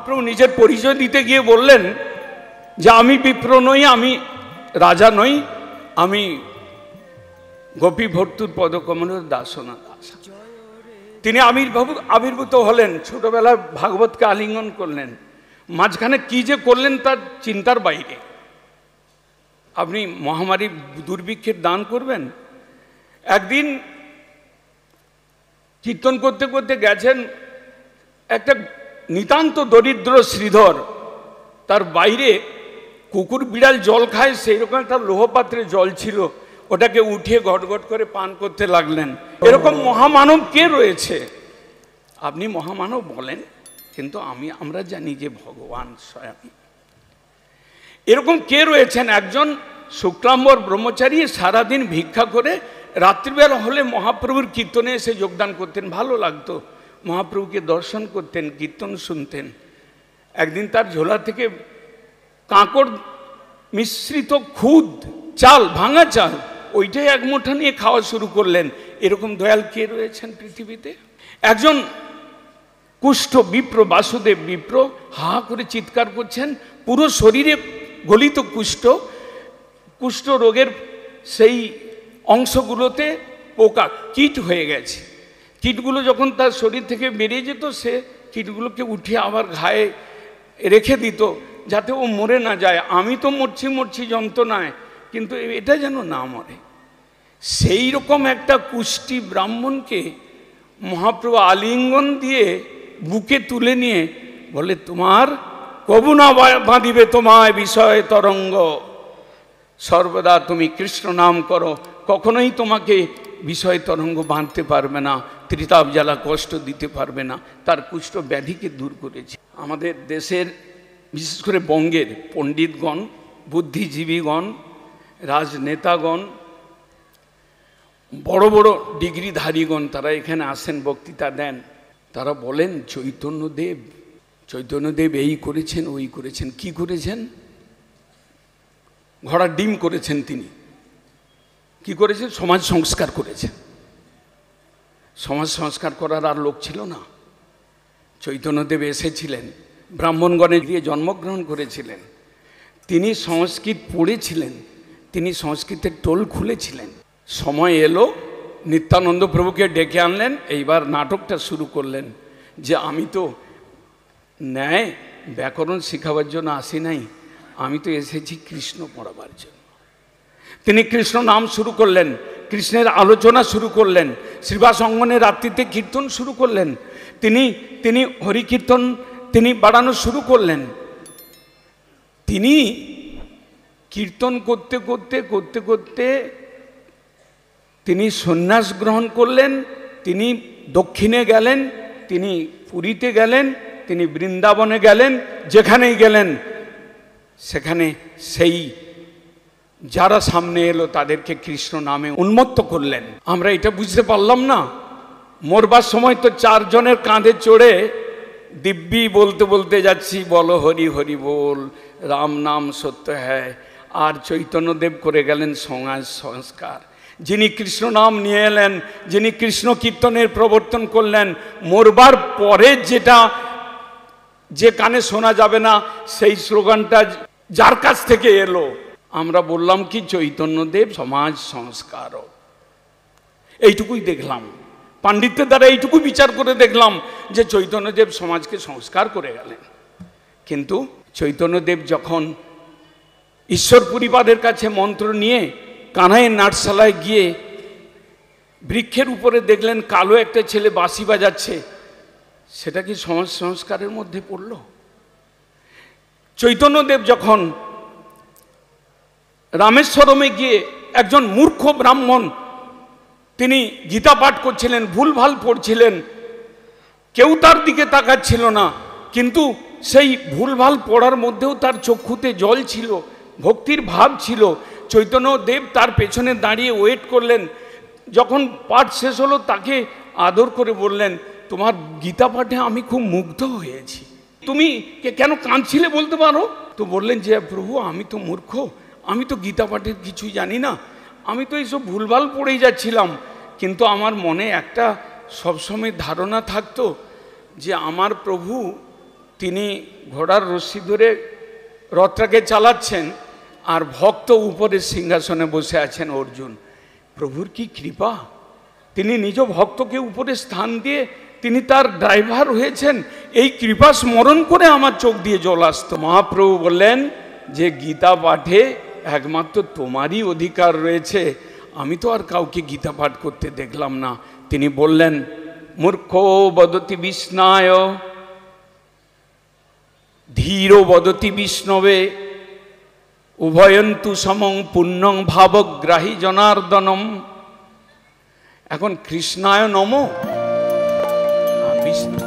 মহাপ্রভু নিজের পরিচয় দিতে গিয়ে বললেন যে আমি বিপ্র নই, আমি রাজা নই, আমি গোপী ভর্তুর পদকমলের দাসনা দাস। তিনি আবির্ভূত হলেন, ছোটবেলায় ভাগবতকে আলিঙ্গন করলেন, মাঝখানে কি যে করলেন তার চিন্তার বাইরে। আপনি মহামারী দুর্ভিক্ষের দান করবেন। একদিন কীর্তন করতে করতে গেছেন, একটা নিতান্ত দরিদ্র শ্রীধর, তার বাইরে কুকুর বিড়াল জল খায় সেই রকম একটা লোহপাত্রে জল ছিল, ওটাকে উঠিয়ে ঘটঘট করে পান করতে লাগলেন। এরকম মহামানব কে রয়েছে? আপনি মহামানব বলেন, কিন্তু আমরা জানি যে ভগবান স্বয়ং। এরকম কে রয়েছেন? একজন শুক্লাম্বর ব্রহ্মচারী সারাদিন ভিক্ষা করে রাত্রিবেলা হলে মহাপ্রভুর কীর্তনে এসে যোগদান করতেন, ভালো লাগতো, মহাপ্রভুকে দর্শন করতেন, কীর্তন শুনতেন। একদিন তার ঝোলা থেকে কাঁকড় মিশ্রিত খুদ চাল, ভাঙা চাল, ওইটাই এক মুঠা নিয়ে খাওয়া শুরু করলেন। এরকম দয়াল কে রয়েছেন পৃথিবীতে? একজন কুষ্ঠ বিপ্র, বাসুদেব বিপ্র, হা করে চিৎকার করছেন, পুরো শরীরে গলিত কুষ্ঠ রোগের সেই অংশগুলোতে পোকা, কীট হয়ে গেছে। কীটগুলো যখন তার শরীর থেকে বেরিয়ে যেত, সে কীটগুলোকে উঠিয়ে আবার ঘায়ে রেখে দিত যাতে ও মরে না যায়। আমি তো মরছি যন্ত্রণায়, কিন্তু এটা যেন না মরে। সেই রকম একটা কুষ্টি ব্রাহ্মণকে মহাপ্রভু আলিঙ্গন দিয়ে বুকে তুলে নিয়ে বলে, তোমার কবু না বাঁধিবে তোমায় বিষয় তরঙ্গ, সর্বদা তুমি কৃষ্ণ নাম করো, কখনোই তোমাকে বিষয় তরঙ্গ বাঁধতে পারবে না, ত্রিতাপ জ্বালা কষ্ট দিতে পারবে না। তার কুষ্ঠ ব্যাধিকে দূর করেছে। আমাদের দেশের বিশেষ করে বঙ্গের পণ্ডিতগণ, বুদ্ধিজীবীগণ, রাজনেতাগণ, বড় বড় ডিগ্রিধারীগণ, তারা এখানে আসেন, বক্তৃতা দেন। তারা বলেন চৈতন্যদেব এই করেছেন, ওই করেছেন। কি করেছেন? ঘোড়ার ডিম করেছেন তিনি। কি করেছেন? সমাজ সংস্কার করেছেন। সমাজ সংস্কার করার আর লোক ছিল না। চৈতন্যদেব এসেছিলেন, ব্রাহ্মণগণে গিয়ে জন্মগ্রহণ করেছিলেন, তিনি সংস্কৃত পড়েছিলেন, তিনি সংস্কৃতের টোল খুলেছিলেন। সময় এলো, নিত্যানন্দ প্রভুকে ডেকে আনলেন, এইবার নাটকটা শুরু করলেন যে আমি তো ন্যায় ব্যাকরণ শেখাবার জন্য আসি নাই, আমি তো এসেছি কৃষ্ণ পড়াবার জন্য। তিনি কৃষ্ণ নাম শুরু করলেন, কৃষ্ণের আলোচনা শুরু করলেন, শ্রীবাস অঙ্গনে রাত্রিতে কীর্তন শুরু করলেন, তিনি হরিকীর্তন তিনি বাড়ানো শুরু করলেন। তিনি কীর্তন করতে করতে তিনি সন্ন্যাস গ্রহণ করলেন, তিনি দক্ষিণে গেলেন, তিনি পুরীতে গেলেন, তিনি বৃন্দাবনে গেলেন। যেখানেই গেলেন সেখানে সেই যারা সামনে এলো তাদেরকে কৃষ্ণ নামে উন্মত্ত করলেন। আমরা এটা বুঝতে পারলাম না। মরবার সময় তো 4 জনের কাঁধে চড়ে দিব্যি বলতে বলতে যাচ্ছি, বলো হরি হরি বল, রাম নাম সত্য হ্যায়। আর চৈতন্যদেব করে গেলেন সমাজ সংস্কার। যিনি কৃষ্ণ নাম নিয়ে এলেন, যিনি কৃষ্ণ কীর্তনের প্রবর্তন করলেন, মরবার পরে যে কানে শোনা যাবে না সেই স্লোগানটা যার কাছ থেকে এলো, আমরা বললাম কি চৈতন্যদেব সমাজ সংস্কারক। এইটুকুই দেখলাম, পাণ্ডিত্যের দ্বারা এইটুকু বিচার করে দেখলাম যে চৈতন্যদেব সমাজকে সংস্কার করে গেলেন। কিন্তু চৈতন্যদেব যখন ঈশ্বর পরিবারের কাছে মন্ত্র নিয়ে কানাইয়ের নাটশালায় গিয়ে বৃক্ষের উপরে দেখলেন কালো একটা ছেলে বাঁশি বাজাচ্ছে, সেটা কি সমাজ সংস্কারের মধ্যে পড়ল? চৈতন্যদেব যখন রামেশ্বরমে গিয়ে একজন মূর্খ ব্রাহ্মণ, তিনি গীতা পাঠ করছিলেন, ভুলভাল পড়ছিলেন, কেউ তার দিকে তাকাচ্ছিল না, কিন্তু সেই ভুলভাল পড়ার মধ্যেও তার চক্ষুতে জল ছিল, ভক্তির ভাব ছিল। চৈতন্যদেব তার পেছনে দাঁড়িয়ে ওয়েট করলেন। যখন পাঠ শেষ হলো তাকে আদর করে বললেন, তোমার গীতা পাঠে আমি খুব মুগ্ধ হয়েছি, তুমি কেন কাঁদছিলে বলতে পারো? তো বললেন যে প্রভু, আমি তো মূর্খ, আমি তো গীতা পাঠের কিছুই জানি না, আমি তো এইসব ভুলভাল পড়েই যাচ্ছিলাম। কিন্তু আমার মনে একটা সবসময় ধারণা থাকতো যে আমার প্রভু তিনি ঘোড়ার রশ্মি ধরে রথটাকে চালাচ্ছেন, আর ভক্ত উপরে সিংহাসনে বসে আছেন অর্জুন। প্রভুর কি কৃপা, তিনি নিজ ভক্তকে উপরে স্থান দিয়ে তিনি তার ড্রাইভার হয়েছেন। এই কৃপা স্মরণ করে আমার চোখ দিয়ে জল আসত। মহাপ্রভু বললেন যে গীতা পাঠে একমাত্র তোমারই অধিকার রয়েছে, আমি তো আর কাউকে গীতা পাঠ করতে দেখলাম না। তিনি বললেন, মূর্খ বদতি বিষ্ণায় ধীর বদতি বিষ্ণবে উভয়ন্তু সমং পুণ্যং ভাবগ্রাহী জনার্দনম। এখন কৃষ্ণায় নমঃ, বিষ্ণু